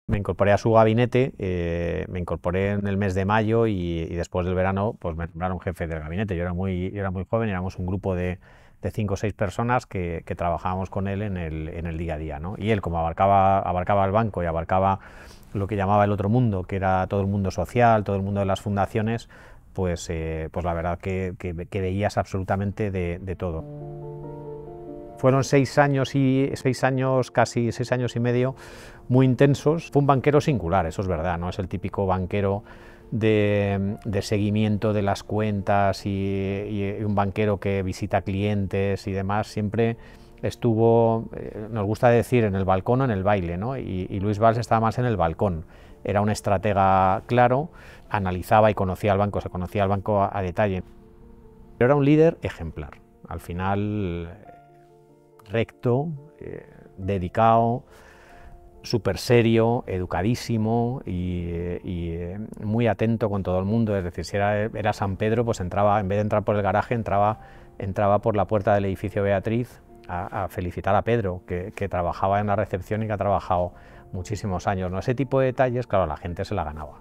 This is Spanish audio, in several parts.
Me incorporé a su gabinete, me incorporé en el mes de mayo y después del verano pues me nombraron jefe del gabinete. Yo era muy joven, éramos un grupo de 5 o 6 personas que trabajábamos con él en el día a día, ¿no? Y él, como abarcaba el banco y abarcaba lo que llamaba el otro mundo, que era todo el mundo social, todo el mundo de las fundaciones, pues la verdad que veías absolutamente de todo. Fueron 6 años, casi 6 años y medio, muy intensos. Fue un banquero singular, eso es verdad, no es el típico banquero de seguimiento de las cuentas y un banquero que visita clientes y demás. Siempre estuvo, nos gusta decir, en el balcón o en el baile, ¿no? Y Luis Valls estaba más en el balcón. Era un estratega claro, analizaba y conocía el banco, se conocía el banco a detalle. Pero era un líder ejemplar. Al final, recto, dedicado, súper serio, educadísimo y muy atento con todo el mundo. Es decir, si era San Pedro, pues entraba, en vez de entrar por el garaje, entraba por la puerta del edificio Beatriz a felicitar a Pedro, que trabajaba en la recepción y que ha trabajado muchísimos años, ¿no? Ese tipo de detalles, claro, la gente se la ganaba.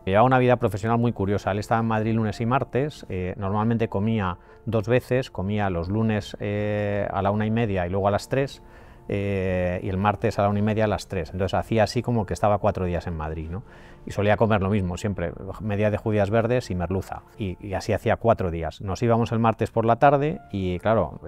Llevaba una vida profesional muy curiosa. Él estaba en Madrid lunes y martes, normalmente comía 2 veces, comía los lunes a la 1:30 y luego a las 3, y el martes a la 1:30 a las 3. Entonces hacía así como que estaba 4 días en Madrid, ¿no? Y solía comer lo mismo, siempre, media de judías verdes y merluza. Y así hacía 4 días. Nos íbamos el martes por la tarde y claro,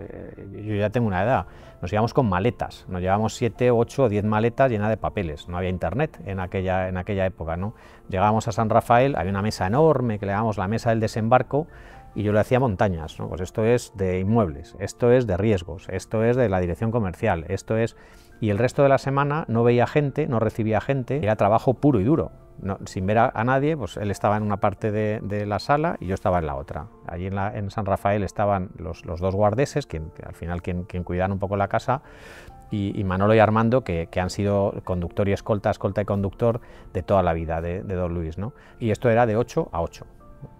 yo ya tengo una edad, nos íbamos con maletas, nos llevábamos 7, 8 o 10 maletas llenas de papeles. No había internet en aquella época, ¿no? Llegábamos a San Rafael, había una mesa enorme que le llamamos la mesa del desembarco, y yo le hacía montañas, ¿no? Pues esto es de inmuebles, esto es de riesgos, esto es de la dirección comercial, esto es... Y el resto de la semana no veía gente, no recibía gente, era trabajo puro y duro. No, sin ver a nadie, pues él estaba en una parte de la sala y yo estaba en la otra. Allí en San Rafael estaban los 2 guardeses, al final quien cuidaban un poco la casa, y Manolo y Armando, que han sido conductor y escolta y conductor de toda la vida de don Luis, ¿no? Y esto era de 8 a 8.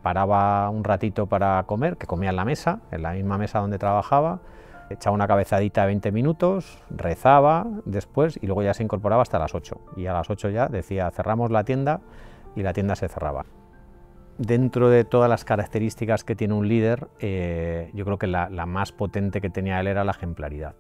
Paraba un ratito para comer, que comía en la mesa, en la misma mesa donde trabajaba, echaba una cabezadita de 20 minutos, rezaba después y luego ya se incorporaba hasta las 8. Y a las 8 ya decía, cerramos la tienda, y la tienda se cerraba. Dentro de todas las características que tiene un líder, yo creo que la más potente que tenía él era la ejemplaridad.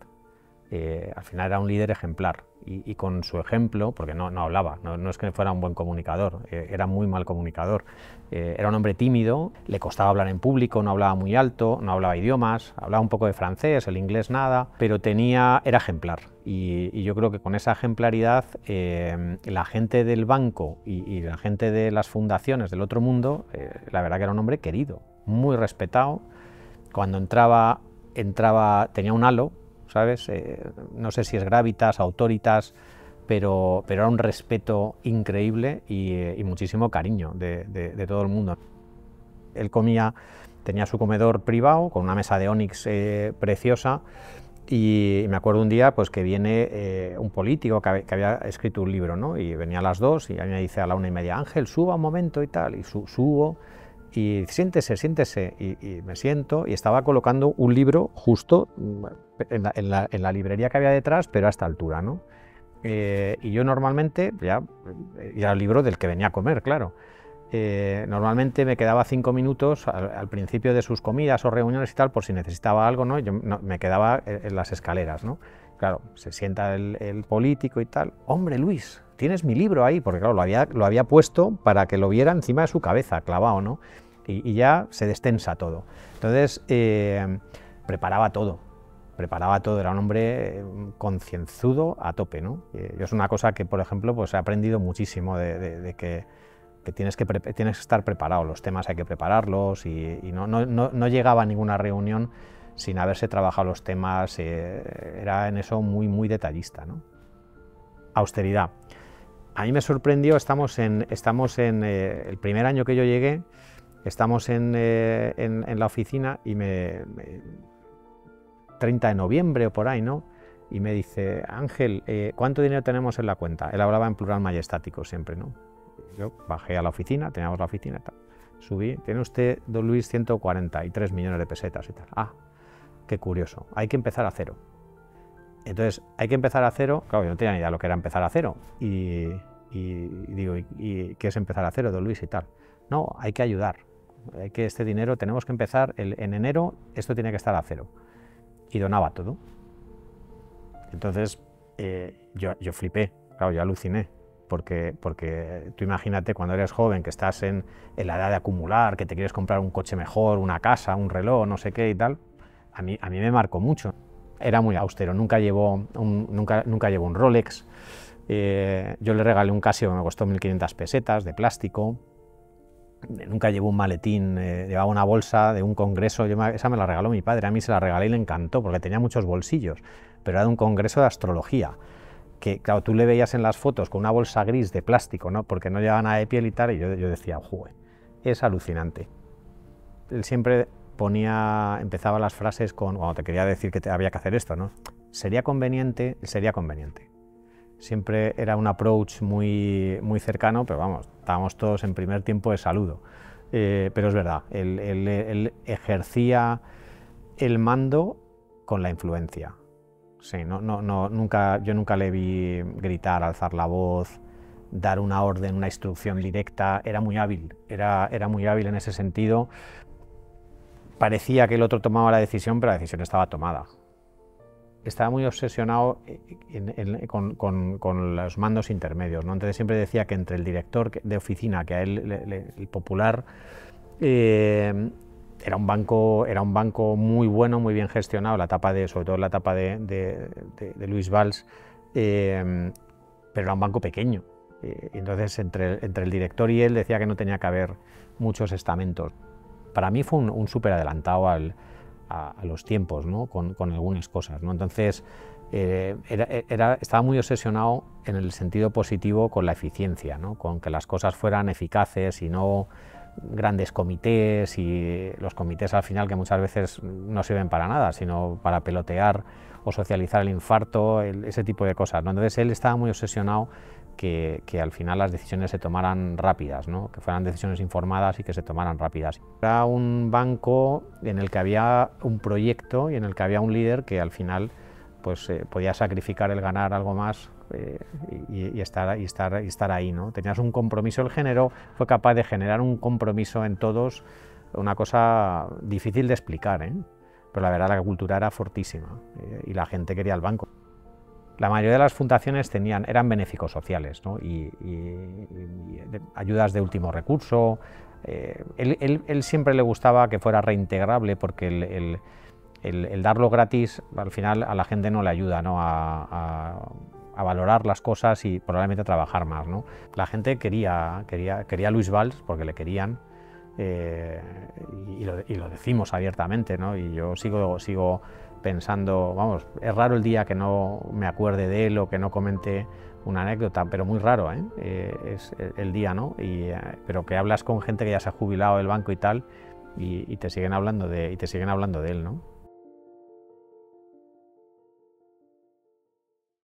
Al final era un líder ejemplar y con su ejemplo, porque no hablaba, no es que fuera un buen comunicador, era muy mal comunicador. Era un hombre tímido, le costaba hablar en público, no hablaba muy alto, no hablaba idiomas, hablaba un poco de francés, el inglés nada, pero era ejemplar. Y yo creo que con esa ejemplaridad, la gente del banco y la gente de las fundaciones del otro mundo, la verdad que era un hombre querido, muy respetado. Cuando entraba tenía un halo, ¿sabes? No sé si es gravitas, autoritas, pero era un respeto increíble y muchísimo cariño de todo el mundo. Él tenía su comedor privado con una mesa de ónix preciosa, y me acuerdo un día pues que viene un político que había escrito un libro, ¿no? Y venía a las 2 y a mí me dice a la 1:30, Ángel, suba un momento y tal, y subo. Y siéntese, siéntese, y me siento, y estaba colocando un libro justo en la librería que había detrás, pero a esta altura, ¿no? Y yo normalmente, ya era el libro del que venía a comer, claro. Normalmente me quedaba 5 minutos al principio de sus comidas o reuniones y tal, por si necesitaba algo, ¿no? Yo me quedaba en las escaleras, ¿no? Claro, se sienta el político y tal. Hombre, Luis, tienes mi libro ahí, porque claro, lo había puesto para que lo viera encima de su cabeza, clavado, ¿no? Y ya se destensa todo. Entonces, preparaba todo, era un hombre concienzudo a tope, ¿no? Yo es una cosa que, por ejemplo, pues he aprendido muchísimo de que tienes que estar preparado, los temas hay que prepararlos, y no llegaba a ninguna reunión sin haberse trabajado los temas, era en eso muy, muy detallista, ¿no? Austeridad. A mí me sorprendió, estamos en el primer año que yo llegué, estamos en la oficina y 30 de noviembre o por ahí, ¿no? Y me dice, Ángel, ¿cuánto dinero tenemos en la cuenta? Él hablaba en plural majestático siempre, ¿no? Yo bajé a la oficina, teníamos la oficina y tal. Subí, tiene usted, don Luis, 143 millones de pesetas y tal. Ah, qué curioso, hay que empezar a cero. Entonces, hay que empezar a cero. Claro, yo no tenía ni idea de lo que era empezar a cero. Y digo, ¿y qué es empezar a cero, don Luis y tal? No, hay que ayudar. Hay que este dinero, tenemos que empezar, en enero esto tiene que estar a cero. Y donaba todo. Entonces, yo flipé, claro, yo aluciné. Porque tú imagínate cuando eres joven, que estás en la edad de acumular, que te quieres comprar un coche mejor, una casa, un reloj, no sé qué y tal, a mí me marcó mucho. Era muy austero, nunca llevó un Rolex. Yo le regalé un Casio que me costó 1.500 pesetas de plástico. Nunca llevó un maletín, llevaba una bolsa de un congreso, esa me la regaló mi padre, a mí se la regalé y le encantó porque tenía muchos bolsillos, pero era de un congreso de astrología, que claro, tú le veías en las fotos con una bolsa gris de plástico, ¿no? Porque no llevaba nada de piel y tal, y yo decía, joder, es alucinante. Él siempre empezaba las frases cuando te quería decir que había que hacer esto, ¿no? Sería conveniente. Siempre era un approach muy cercano, pero vamos, estábamos todos en primer tiempo de saludo. Pero es verdad, él ejercía el mando con la influencia. Sí, yo nunca le vi gritar, alzar la voz, dar una orden, una instrucción directa. Era muy hábil, era muy hábil en ese sentido. Parecía que el otro tomaba la decisión, pero la decisión estaba tomada. Estaba muy obsesionado con los mandos intermedios, ¿no? Entonces siempre decía que entre el director de oficina, que a él, el Popular, era un banco muy bueno, muy bien gestionado, sobre todo la etapa de Luis Valls, pero era un banco pequeño. Entonces entre el director y él decía que no tenía que haber muchos estamentos. Para mí fue un súper adelantado a los tiempos, ¿no? con algunas cosas, ¿no? Entonces estaba muy obsesionado en el sentido positivo con la eficiencia, ¿no? Con que las cosas fueran eficaces y no grandes comités, y los comités al final que muchas veces no sirven para nada, sino para pelotear o socializar el infarto, ese tipo de cosas, ¿no? Entonces él estaba muy obsesionado que al final las decisiones se tomaran rápidas, ¿no? Que fueran decisiones informadas y que se tomaran rápidas. Era un banco en el que había un proyecto y en el que había un líder que al final pues, podía sacrificar el ganar algo más y estar ahí, ¿no? Tenías un compromiso, fue capaz de generar un compromiso en todos, una cosa difícil de explicar, ¿eh? Pero la verdad la cultura era fortísima y la gente quería el banco. La mayoría de las fundaciones eran benéficos sociales, ¿no? y ayudas de último recurso. Él siempre le gustaba que fuera reintegrable, porque el darlo gratis al final a la gente no le ayuda, ¿no? a valorar las cosas y probablemente a trabajar más, ¿no? La gente quería a Luis Valls porque le querían, y lo decimos abiertamente, ¿no? Y yo sigo pensando, vamos, es raro el día que no me acuerde de él o que no comente una anécdota, pero muy raro, es el día, ¿no? Pero que hablas con gente que ya se ha jubilado del banco y tal, y te siguen hablando de él, ¿no?